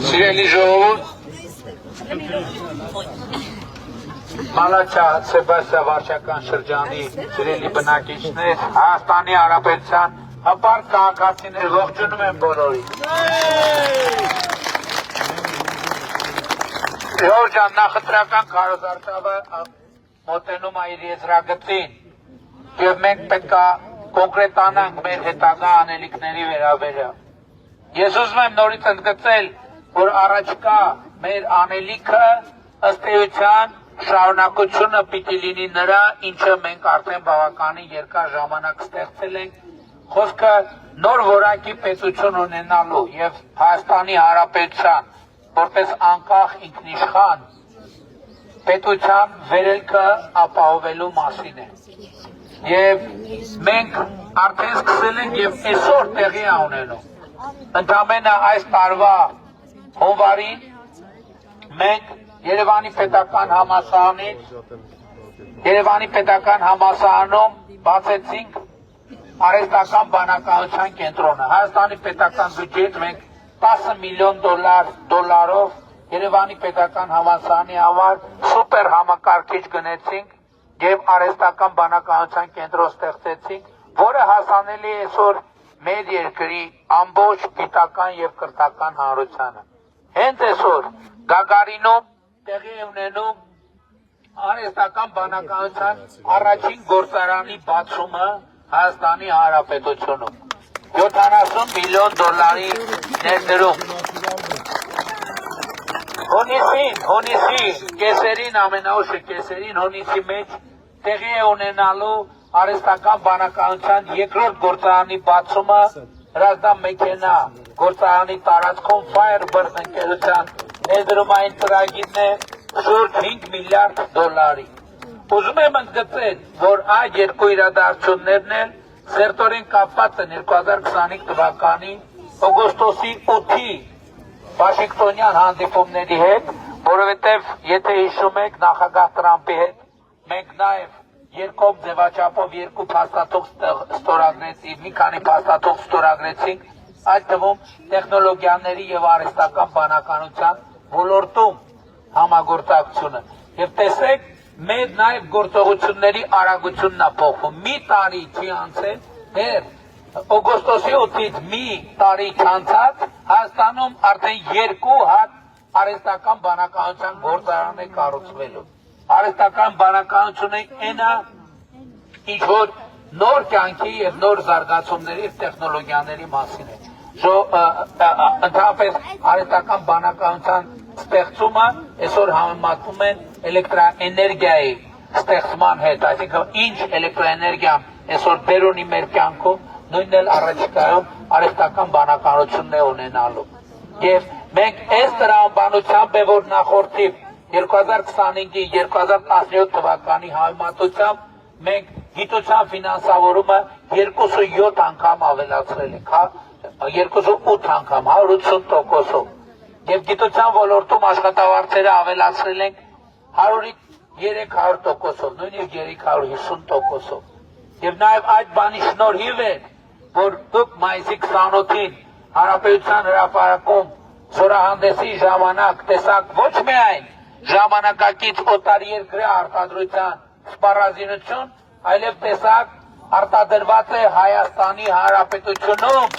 Սիրելի ժողովուրդ, Մալաչա Սեբաստիա վարչական շրջանի սիրելի բնակիչներ, Հայաստանի Հանրապետության հպարտ քաղաքացիներ, ողջունում եմ բոլորին։ Ժողովուրդ ջան, նախընտրական քարոզարշավը մոտենում է իր եզրագծին եւ մենք պետք է կոնկրետանանք մեր հետագա անելիքների վերաբերյալ։ Ես ուզում եմ նորից ընդգծել, որ առաջկա մեր անելիքը ըստ էության շարունակությունը պիտի լինի նրա, ինչը մենք արդեն բավականին երկար ժամանակ ստեղծել ենք, խոսքը նոր որակի պետություն ունենալու եւ Հայաստանի Հանրապետության որպես անկախ ինքնիշխան պետության վերելքը ապահովելու մասին է։ Եվ մենք արդեն սկսել ենք եւ այսօր տեղի է ունենում։ Ընդամենը այս տարվա հունվարին մենք Երևանի պետական համալսարանում բացեցինք արհեստական բանականության կենտրոնը։ Հայաստանի պետական բյուջեից մենք 10 միլիոն դոլարով Երևանի պետական համալսարանի համար սուպեր համակարգիչ գնեցինք եւ արհեստական բանականության կենտրոն ստեղծեցինք, որը հասանելի է այսօր մեր երկրի ամբողջ գիտական եւ կրթական հանրությանը։ Հենց այսօր Գագարինում տեղի է ունենում արհեստական բանականության առաջին գործարանի բացումը Հայաստանի Հանրապետությունում։ 70 միլիոն դոլարի ներդրում։ Հունիսին կեսերին, ամենաուշը կեսերին հունիսի մեջ տեղի է ունենալու արհեստական բանականության երկրորդ գործարանի բացումը Հրազդան մեքենա գործարանի տարածքում Firebird ընկերության ներդրումային ծրագիրն է շուրջ 5 միլիարդ դոլարի։ Ուզում եմ ընդգծել, որ այդ երկու իրադարձություններն են սերտորեն կապված են 2025 թվականի օգոստոսի 8-ի Վաշինգտոնյան հանդիպումների հետ, որովհետև եթե հիշում եք նախագահ Տրամփի հետ մենք նաև երկով ձևաչափով երկու փաստաթուղթ ստորագրեցինք, մի քանի փաստաթուղթ ստորագրեցինք, այդ թվում տեխնոլոգիաների եւ արհեստական բանականության ոլորտում համագործակցությունը։ Եվ տեսեք, մեր նաև գործողությունների արագությունն է փոխվում։ Մի տարի չի անցել, դեռ օգոստոսի 8-ից մի տարի չանցած Հայաստանում արդեն 2 հատ արհեստական բանականության գործարան է կառուցվելու։ Արհեստական բանականությունը այնա, ինչ որ նոր կյանքի եւ նոր զարգացումների եւ տեխնոլոգիաների մասին է։ Ընդհանրապես արհեստական բանականության ստեղծումը այսօր համեմատվում են էլեկտրաէներգիայի ստեղծման հետ, այսինքն ինչ էլեկտրաէներգիան այսօր դեր ունի մեր կյանքում, նույնն էլ առաջիկայում արհեստական բանականությունն է ունենալու։ Եվ մենք այս տրամաբանությամբ է, որ նախորդի 2025-2017 թվականի համեմատությամբ մենք գիտության ֆինանսավորումը 2.7 անգամ ավելացրել ենք, 208 անգամ 180%-ով եւ գիտության ոլորտում աշխատավարձերը ավելացրել ենք 300%-ով, նույնիսկ 350%-ով։ Եվ նաեւ այդ բանի շնորհիվ է, որ դուք մայիսի 28-ին Հանրապետության հրապարակում զորահանդեսի ժամանակ տեսակ ոչ միայն ժամանակակից օտարերկրյա արտադրության սպառազինություն, այլև տեսակ արտադրված է Հայաստանի Հանրապետությունում։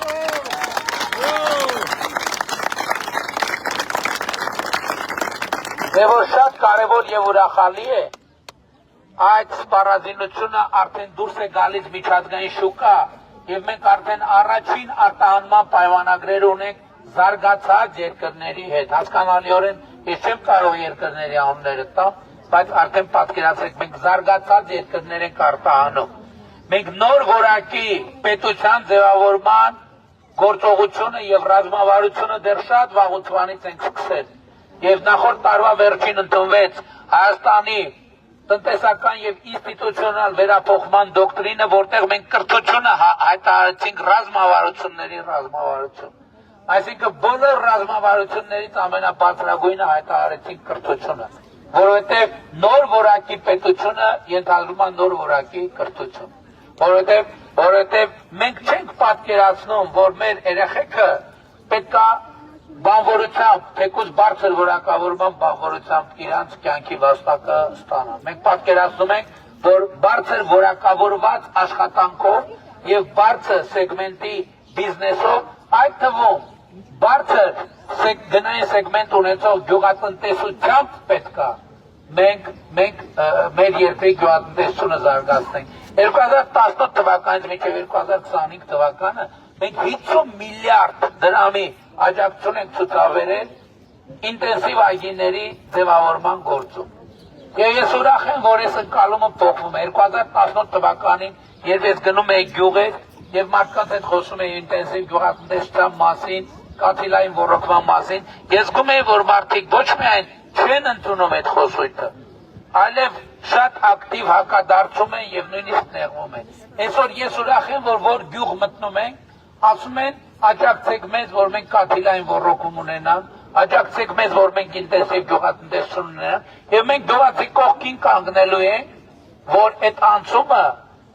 Եվ որ շատ կարևոր եւ ուրախալի է, այդ սպառազինությունը արդեն դուրս է գալիս միջազգային շուկա եւ մենք արդեն առաջին արտահանման պայմանագրեր ունենք զարգացած երկրների հետ։ Հասկանալիորեն ես չեմ կարող երկրների անունները տամ, բայց արդեն պատկերացրեք, մենք զարգացած երկրներ ենք արտահանում։ Մենք նոր որակի պետության ձևավորման գործողությունը եւ ռազմավարությունը դեռ շատ վաղուց ենք սկսել։ Եվ նախորդ տարվա վերջին ընդունվեց Հայաստանի տնտեսական եւ ինստիտուցիոնալ վերափոխման դոկտրինը, որտեղ մենք կրթությունը հայտարարեցինք ռազմավարությունների ռազմավարություն։ Այսինքն բոլոր ռազմավարություններից ամենաբարձրագույնը հայտարարեցինք կրթությունը, որովհետև նոր որակի պետությունը ենթադրում է նոր որակի կրթություն, որովհետև մենք չենք պատկերացնում, որ մեր երեխեքը պետքա բանվորությամբ, թեկուզ բարձր որակավորման բանվորությամբ իրանց կյանքի վաստակը ստանան։ Մենք պատկերացնում ենք, որ բարձր որակավորված աշխատանքով եւ բարձր սեգմենտի բիզնեսով, այդ թվում բարձր գնային սեգմենտ ունեցող գյուղատնտեսությամբ պետքա մենք մեր երկրի գյուղատնտեսությունը զարգացնենք։ 2018 թվականից մինչև 2025 թվականը մենք 50 միլիարդ դրամի աջակցություն ենք ցուցաբերել ինտենսիվ այգիների ձևավորման գործում։ Եվ ես ուրախ եմ, որ այս ընկալումը փոխվում է։ 2018 թվականին, երբ ես գնում էի գյուղեր եւ մարդկանց հետ խոսում էի ինտենսիվ գյուղատնտեսության մասին, կաթիլային ոռոգման մասին, ես զգում էի, որ մարդիկ ոչ միայն չեն ընդունում այդ խոսույթը, այլև շատ ակտիվ հակադարձում են եւ նույնիսկ նեղվում են։ Այսօր ես ուրախ եմ, որ գյուղ մտնում ենք, ասում են աջակցեք մեզ, որ մենք կաթիլային ոռոգում ունենանք, աջակցեք մեզ, որ մենք ինտենսիվ գյուղատնտեսություն ունենանք, եւ մենք գյուղացի կողքին կանգնելու ենք, որ այդ անցումը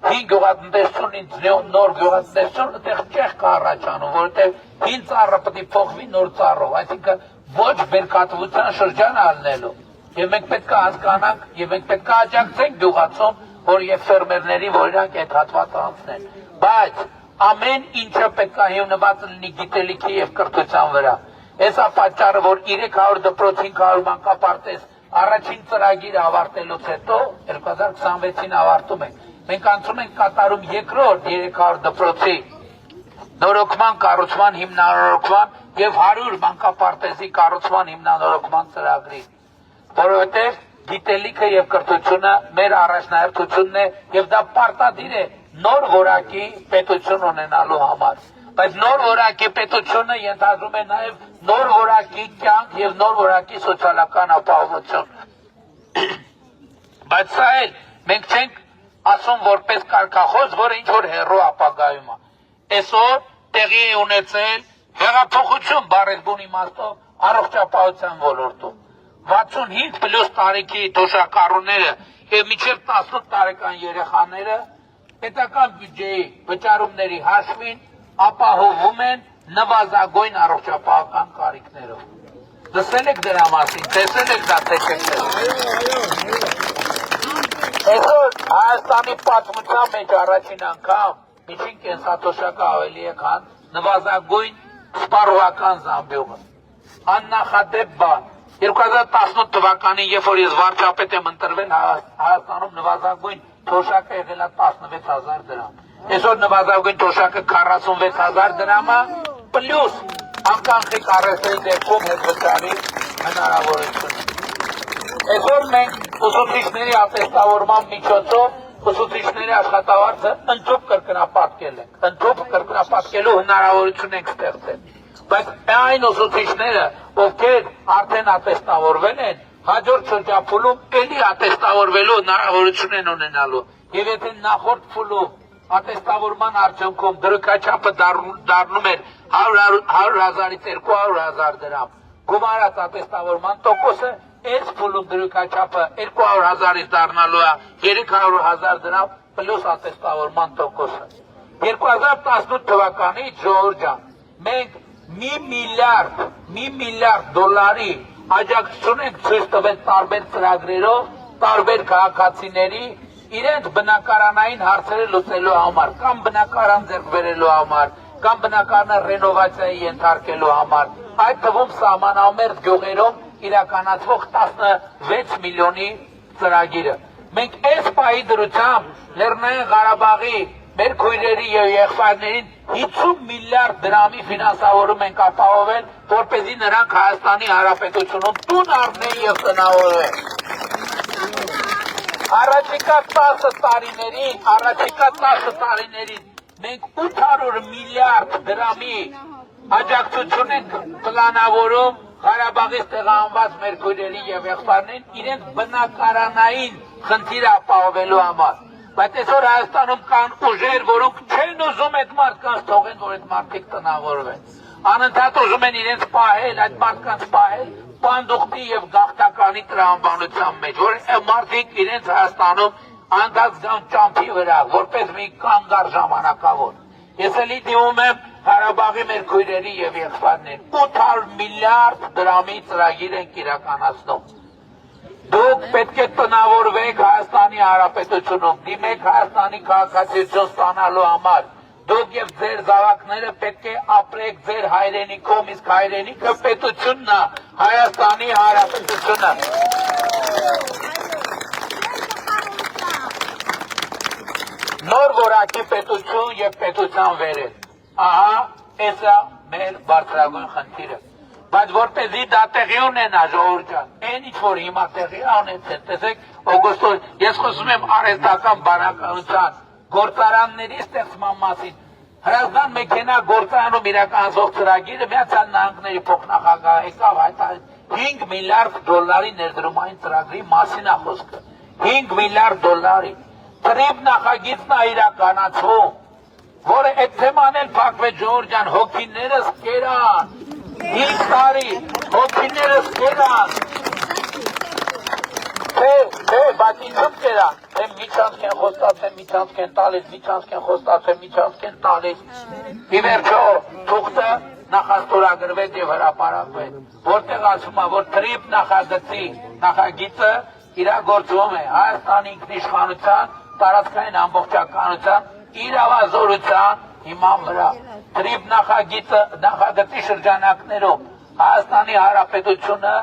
հին գյուղատնտեսությունից նոր գյուղատնտեսություն այդտեղ չեղ կառաջանում, որովհետեւ հին ծառը պետք է փոխվի նոր ծառով, այսինքն ոչ բերքատվության շրջան ալնելու։ Եվ մենք պետք է հասկանանք եւ մենք պետք է աջակցենք գյուղացուն, որ եւ ֆերմերներին, որ իրանք այդ հատվածը անցնեն։ Բայց ամեն ինչը պետք է հիմնված լինի գիտելիքի եւ կրթության վրա։ Էսա պատճառը, որ 300 դպրոց 500 մանկապարտեզ առաջին ծրագիրը ավարտելուց հետո 2026-ին ավարտում ենք։ Մենք անցում ենք կատարում երկրորդ 300 դպրոցի նորոգման, կառուցման, հիմնանորոգման եւ 100 մանկապարտեզի կառուցման հիմնանորոգման ծրագրի, որովհետեւ գիտելիքը եւ կրթությունը մեր առաջնահերթությունն է եւ դա պարտադիր է նոր որակի պետություն ունենալու համար։ Բայց նոր որակի պետությունը ենթադրում է նաեւ նոր որակի կյանք եւ նոր որակի սոցիալական ապահովություն։ Բայց սա էլ մենք չենք ասում որպես կարգախոս, որը ինչ որ հեռու ապագայում է։ Այսօր տեղի է ունեցել հեղափոխություն բառեզբուն իմաստով առողջապահության ոլորտում։ 65+ տարեկի թոշակառուները եւ մինչև 18 տարեկան երեխաները պետական բյուջեի վճարումների հաշվին ապահովում են նվազագույն առողջապահական կարիքներով։ Լսել եք դրա մասին, տեսել եք դա թե չէ։ Այսօր Հայաստանի պատմության մեջ առաջին անգամ միջին կենսաթոշակը ավելի է, քան նվազագույն սպառողական զամբյուղը։ Աննախադեպ բան։ 2018 թվականին, երբ որ ես վարչապետ եմ ընտրվել, Հայաստանում նվազագույն թոշակը եղել է 16000 դրամ։ Այսօր նվազագույն թոշակը 46000 դրամ է, պլյուս անկանխիկ առևտրի դեպքում հետվճարի հնարավորություն։ Այսօր մենք ուսուցիչների ատեստավորման միջոցով ուսուցիչների աշխատավարձը ընդհանուր կրկնապատկել ենք, ընդհանուր կրկնապատկելու հնարավորություն ենք ստեղծել։ Բայց այն ուսուցիչները, ովքեր արդեն ատեստավորվել են, հաջորդ շրջափուլում էլի ատեստավորվելու հնարավորություն են ունենալու։ Եվ եթե նախորդ փուլում ատեստավորման արդյունքում դրույքաչափը դառնում էր 100,000-ից 200,000 դրամ, գումարած ատեստավորման տոկոսը այս փուլում դրույքաչափը 200,000-ից դառնալու է 300,000 դրամ պլյուս ատեստավորման տոկոսը։ 2018 թվականից ժողովուրդ ջան, մենք մի միլիարդ դոլարի աջակցություն ենք ցույց տվել տարբեր ծրագրերով, տարբեր քաղաքացիների իրենց բնակարանային հարցերը լուծելու համար, կամ բնակարան ձեռք բերելու համար, կամ բնակարանը ռենովացիայի ենթարկելու համար, այդ թվում սահմանամերձ գյուղերում իրականացվող 16 միլիոնի ծրագիրը։ Մենք այս պահի դրությամբ Լեռնային Ղարաբաղի մեր քույրերի եւ եղբայրներին 50 միլիարդ դրամի ֆինանսավորում ենք ապահովել, որպեսզի նրանք Հայաստանի Հանրապետությունում տուն առնեն եւ տնավորվեն։ Առաջիկա 10 տարիներին մենք 800 միլիարդ դրամի աջակցություն ենք պլանավորում Ղարաբաղից տեղահանված մեր քույրերի եւ եղբայրներին իրենց բնակարանային խնդիրը ապահովելու համար։ Բայց այսօր Հայաստանում կան ուժեր, որոնք չեն ուզում այդ մարդկանց թողեն, որ այդ մարդիկ տնավորվեն։ Անընդհատ ուզում են իրենց պահել, այդ մարդկանց պահել պանդուխտի եւ գաղթականի տրամաբանության մեջ, որ մարդիկ իրենց Հայաստանում անդած գան ճամփի վրա, որպես մի կանգար ժամանակավոր։ Ես էլի դիմում եմ Ղարաբաղի մեր քույրերի եւ եղբայրներին 800 միլիարդ դրամի ծրագիր ենք իրականացնում։ Դուք պետք է տնավորվեք Հայաստանի Հանրապետությունում, դիմեք Հայաստանի քաղաքացիություն ստանալու համար։ Դուք եւ ձեր զավակները պետք է ապրեք ձեր հայրենիքում, իսկ հայրենիքը պետությունն է, Հայաստանի Հանրապետությունը։ Նոր որակի պետություն եւ պետության վերել։ Ահա, էսա մեր բարձրագույն խնդիրը։ Բայց որպեսզի դա տեղի ունենա, ժողովուրդ ջան, այն ինչ որ հիմա տեղի ունեցել, տեսեք, օգոստոս, ես խոսում եմ արհեստական բանականության, գործարանների ստեղծման մասին։ Հրազդան մեքենա գործարանում իրականացող ծրագիրը Միացյալ Նահանգների փոխնախագահ եկավ հայտարարեց 5 միլիարդ դոլարի ներդրումային ծրագրի մասին է խոսքը։ 5 միլիարդ դոլարի։ Տրիպ նախագիծն է իրականացվում, որը այդ թեման էլ փակվեց, ժողովուրդ ջան, հոգիներս կերան։ 5 տարի հոգիներս կերան։ Բայց ինչու կերան։ Միջանցք են խոստացել, միջանցք են տալիս, միջանցք են խոստացել, միջանցք են տալիս։ Ի վերջո թուղթը նախաստորագրվեց եւ հրապարակվեց, որտեղ ասում է, որ տրիպ նախագծի նախագիծը իրագործվում է Հայաստանի ինքնիշխանության, տարածքային ամբողջականության, իրավազորության հիման վրա։ Տրիպ նախագծի շրջանակներում Հայաստանի Հանրապետությունը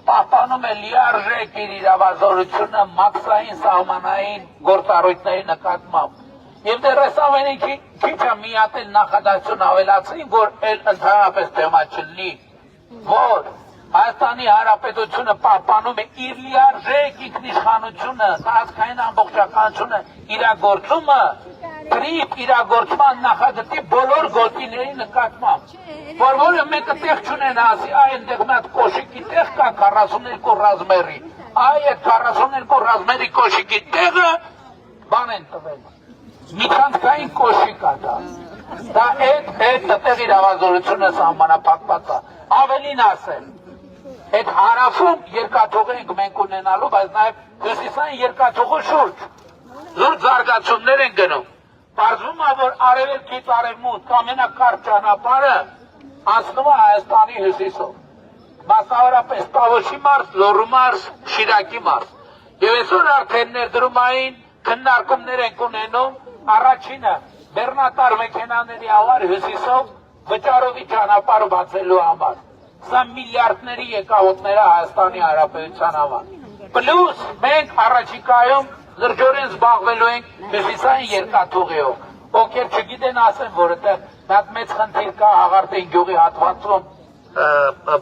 պահպանում է լիարժեք իր իրավազորությունը մաքսային սահմանային գործառույթների նկատմամբ։ Եվ դեռ այս ամենին քիչ է միատել նախադասություն ավելացրին, որ ընդհանրապես թեմա չլինի, որ Հայաստանի Հանրապետությունը պահպանում է իր լիարժեք ինքնիշխանությունը, տարածքային ամբողջականությունը, իրագործումը տրիպ իրագործման նախագծի բոլոր գործիների նկատմամբ, որը մեկը տեղ չունեն ասի, այնտեղ մի հատ կոշիկի տեղ կա 42 ռազմերի, այդ 42 ռազմերի կոշիկի տեղը բան են տվել, միջանցքային կոշիկ է դա այդ տեղ իրավազորությունը սահմանափակված է, ավելին ասեմ, այդ հարավում երկաթուղ ենք մենք ունենալու, բայց նաև հյուսիսային երկաթուղու շուրջ զուտ զարգացումներ են գնում։ Պարզվում է, որ արևելքից արևմուտք ամենակարճ ճանապարհը անցնում է Հայաստանի հյուսիսով։ Մասնավորապես Տավուշի մարզ, Լոռու մարզ, Շիրակի մարզ։ Եվ այսօր արդեն ներդրումային քննարկումներ ենք ունենում առաջինը բեռնատար մեքենաների համար հյուսիսով վճարովի ճանապարհ բացելու համար։ Սա միլիարդների եկամուտներ է Հայաստանի Հանրապետության համար։ Պլյուս մենք առաջիկայում լրջորեն զբաղվելու ենք հյուսիսային երկաթուղիով, ովքեր չգիտեն ասեն, որ այդտեղ շատ մեծ խնդիր կա Հաղարդային գյուղի հատվածում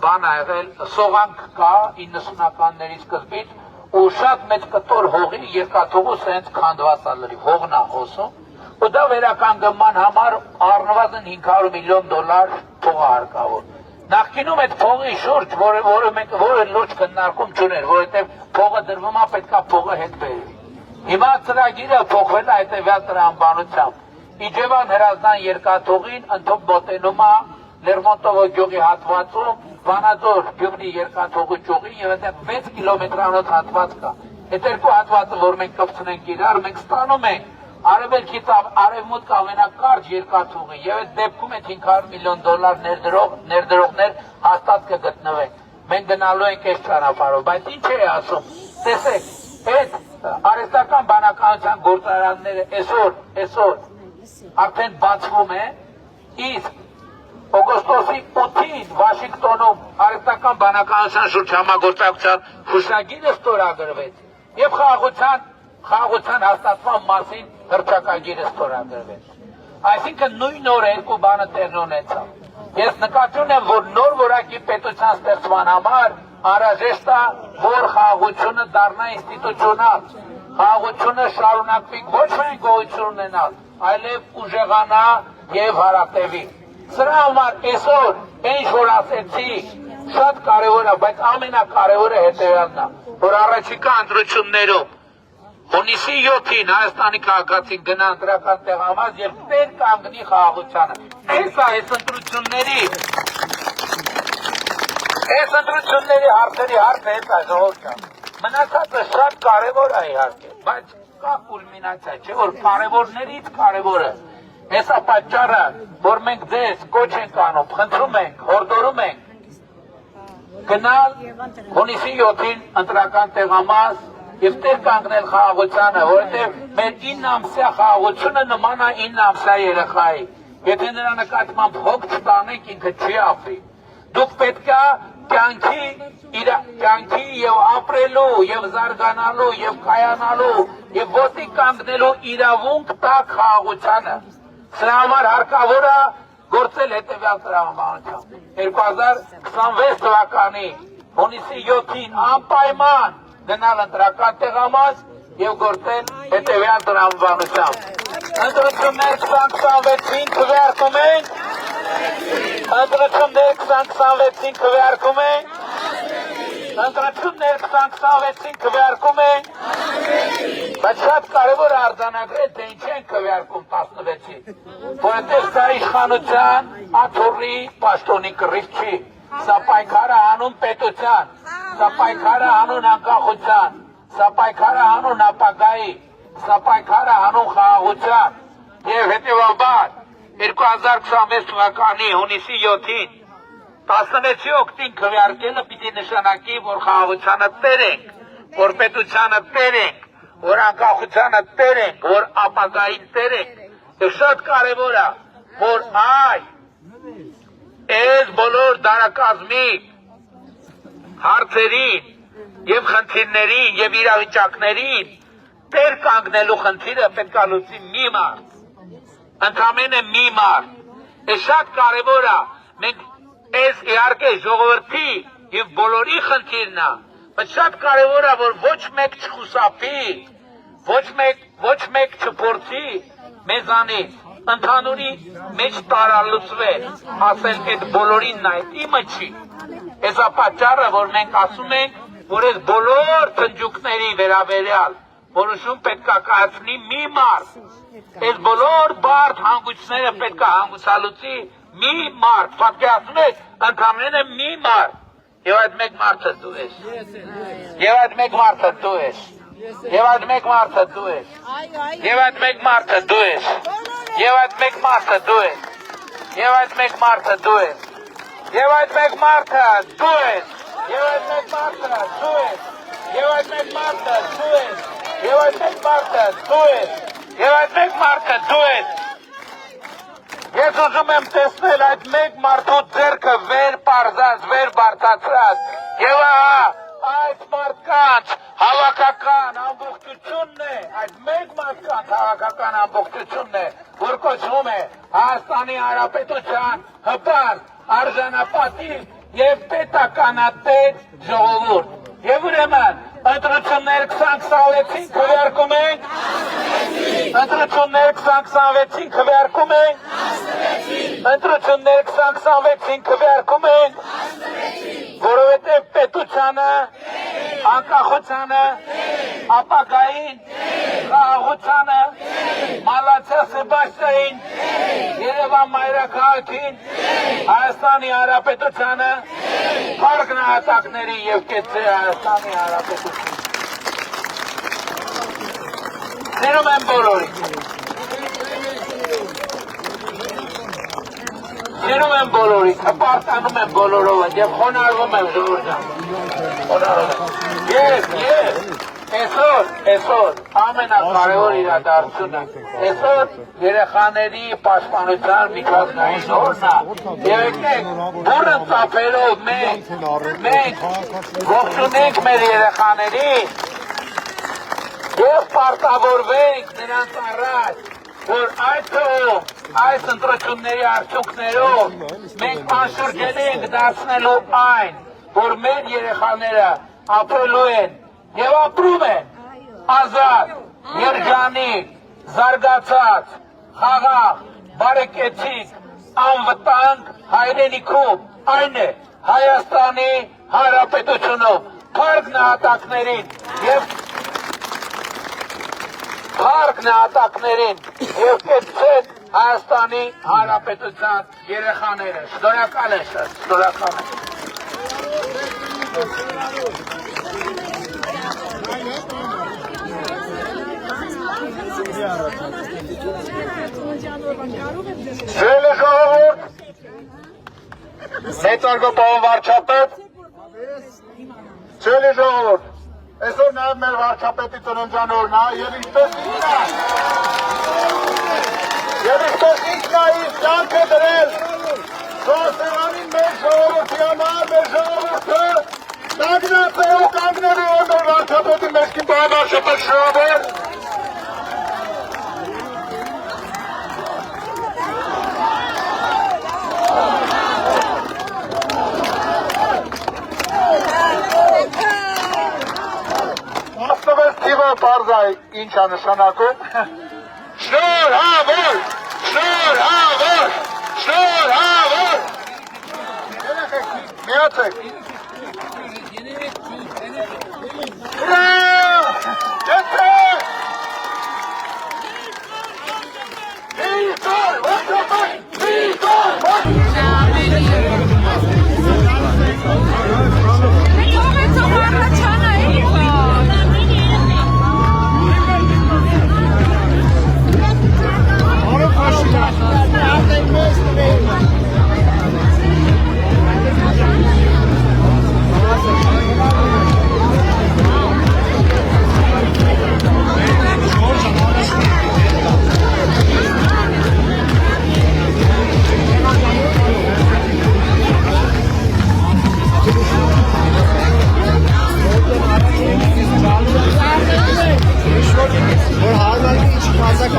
բան ա եղել, սողանք կա 90-ականների սկզբից ու շատ մեծ կտոր հողի երկաթուղու սենց քանդված ա լրիվ, հողն ա հոսում ու դա վերականգնման համար առնվազն 500 միլիոն դոլար փող ա հարկավոր։ Նախկինում այդ փողի շուրջ, որը լուրջ քննարկում չուներ, որովհետև փողը դրվում է, պետք է փողը հետ բերվի։ Հիմա ծրագիրը փոխվել է հետևյալ տրամաբանությամբ։ Իջևան հրազդան երկաթուղին ընդհանուր մոտենում է Լերմոնտովո գյուղի հատվածում Վանաձոր գյուղի երկաթուղի ճյուղին եւ այդտեղ 6 կիլոմետրանոց հատված կա։ Այդ երկու հատվածը, որ մենք կպցնենք իրար, մենք ստանում ենք արևելքից արևմուտք ամենակարճ երկաթուղի եւ այդ դեպքում այդ $500 միլիոն ներդրողներ հաստատ կգտնվեն։ Մենք գնալու ենք այս ճանապարհով, բայց ինչ է ասում։ Տեսեք, այդ արհեստական բանականության գործարանները այսօր արդեն բացվում է, իսկ օգոստոսի 8-ին Վաշինգտոնում արհեստական բանականության շուրջ համագործակցության հուշագիրը ստորագրվեց եւ խաղաղության հաստատման մասին հռչակագիրը ստորագրվեց։ Այսինքն նույն օրը երկու բանը տեղի ունեցավ։ Ես նկատի ունեմ, որ նոր որակի պետության ստեղծման համար անհրաժեշտ է, որ խաղաղությունը դառնա ինստիտուցիոնալ, խաղաղությունը շարունակվի ոչ միայն գոյություն ունենալ, այլև ուժեղանա եւ հարատևի։ Սրա համար այսօր ինչ որ ասեցի շատ կարևոր է, բայց ամենակարևորը հետևյալն է, որ առաջիկա ընտրություններում հունիսի 7-ին Հայաստանի քաղաքացին գնա ընտրական տեղամաս եւ տեր կանգնի խաղաղությանը։ Այս ընտրությունների հարցերի հարցը է ժողովուրդը։ Մնացածը շատ կարևոր է իհարկե, բայց կա կուլմինացիա, չէ՞ որ կարևորներից կարևորը։ Հեսա պատճառը, որ մենք ձեզ կոչ ենք անում, խնդրում ենք, հորդորում ենք գնալ հունիսի 7-ին ընտրական տեղամաս եւ տեր կանգնել խաղաղությանը, որովհետեւ մեր 9 ամսյա խաղաղությունը նման է 9 ամսյա երեխայի։ Եթե նրա նկատմամբ հոգ չտանենք, ինքը չի ապրի։ Դուք պետք է կյանքի եւ ապրելու եւ զարգանալու եւ կայանալու եւ ոտի կանգնելու իրավունք տակ խաղաղությանը։ Սրա համար հարկավոր է գործել հետևյալ տրամաբանությամբ։ 2026 թվականի հունիսի 7-ին անպայման գնալ ընտրական տեղամաս եւ գործել հետևյալ տրամաբանությամբ։ Ընտրություններ 2026-ին քվեարկում ենք։ Ընտրություններ 2026-ին քվեարկում ենք։ Ընտրություններ 2026-ին քվեարկում ենք։ Բայց շատ կարևոր է արձանագրել, թե ինչ են քվեարկում 16-ին, որովհետև սա իշխանության աթոռի պաշտոնի կռիվ չի։ Սա պայքարը հանուն պետության, սա պայքարը հանուն անկախության, սա պայքարը հանուն ապագայի, սա պայքարը հանուն խաղաղության եւ հետեւաբար 2026 թվականի հունիսի 7-ին 16-ի օգտին քվեարկելը պիտի նշանակի, որ խաղաղությանը տեր ենք, որ պետությանը տեր ենք, որ անկախությանը տեր ենք, որ ապագային տեր ենք։ Եվ շատ կարևոր է, որ այս բոլոր դարակազմի հարցերին եւ խնդիրներին եւ իրավիճակներին տեր կանգնելու խնդիրը պետք է լուծի մի մարդ, ընդամենը մի մարդ։ Այս շատ կարևոր է, մենք այս իհարկե ժողովրդի եւ բոլորի խնդիրն է, բայց շատ կարևոր է, որ ոչ մեկ չխուսափի, ոչ մեկ չփորձի մեզանից ընդհանուրի մեջ տարալուծվել, ասել այդ բոլորին նա իմը չի։ Այսա պատճառը, որ մենք ասում ենք, որ այս բոլոր ծնջուկների վերաբերյալ որոշում պետք է կայացնի մի մարդ, այս բոլոր բարդ հանգույցները պետք է հանգուցալուծի մի մարդ, պատկերացնում եք, ընդամենը մի մարդ, եւ այդ մեկ մարդը դու ես, եւ այդ մեկ մարդը դու ես, եւ այդ մեկ մարդը դու ես, եւ այդ մեկ մարդը դու ես, եւ այդ մեկ մարդը դու ես, եւ այդ մեկ մարդը դու ես, եւ այդ մեկ մարդը դու ես, եւ այդ մեկ մարդը դու ես, եւ այդ մեկ մարդը դու ես, եւ այդ մեկ մարդը դու ես, եւ այդ մեկ մարդը դու ես։ Ես ուզում եմ տեսնել այդ մեկ մարդու ձեռքը վեր պարզած, վեր բարձրացած, եւ այդ մարդկանց հավաքական ամբողջությունն է, այդ մեկ մարդկանց հավաքական ամբողջությունն է, որ կոչվում է Հայաստանի Հանրապետության հպարտ, արժանապատիվ եւ պետականատեր ժողովուրդ։ Եվ ուրեմն ընտրություններ 2026-ին քվեարկում ենք, ընտրություններ 2026-ին քվեարկում ենք, ընտրություններ 2026-ին քվեարկում ենք, որովհետև պետության Անկախությանը, անկախությանը, ապագային, խաղաղությանը, Մալացյալ Սեբաստիային, Երևան մայրաքաղաքին, Հայաստանի Հանրապետությանը, փառք նահատակների եւ կեցե Հայաստանի Հանրապետություն։ Սիրում եմ բոլորին։ Սիրում եմ բոլորին, հպարտանում եմ բոլորով եւ խոնարհվում եմ ժողովրդին։ Խոնարհվում եմ։ Ես այսօր ամենակարևոր իրադարձությունը այսօր երեխաների պաշտպանության միջազգային օրն է եւ եկեք բուրըն ծափերով մենք ողջունենք մեր երեխաներին եւ պարտավորվենք նրանց առաջ որ այս ընտրությունների արդյունքներով մենք անշրջելի ենք դարձնելու այն որ մեր երեխաները ապրելու են եւ ապրում են ազատ, երջանիկ, զարգացած, խաղաղ, բարեկեցիկ, անվտանգ հայրենիքում, այն է Հայաստանի Հանրապետությունում, փառք նահատակներին եւ կեցցեք Հայաստանի Հանրապետության երեխաները։ Շնորհակալ եմ շատ, շնորհակալ եմ։ Սիրելի ժողովուրդ, մեծարգո պարոն վարչապետ, սիրելի ժողովուրդ, այսօր նաև մեր վարչապետի ծննդյան օրն է եւ ինչպես ինքն է իր կյանքը դրել Սոսերանին մեր ժողովրդի համար, մեր ժողովուրդը կանգնած է ու կանգնելու է մեր վարչապետի մեջքին պարոն վարչապետ շնորհավոր Պարզա ինչ է նշանակում շնորհավոր երեխեք միացեք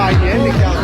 Gracias.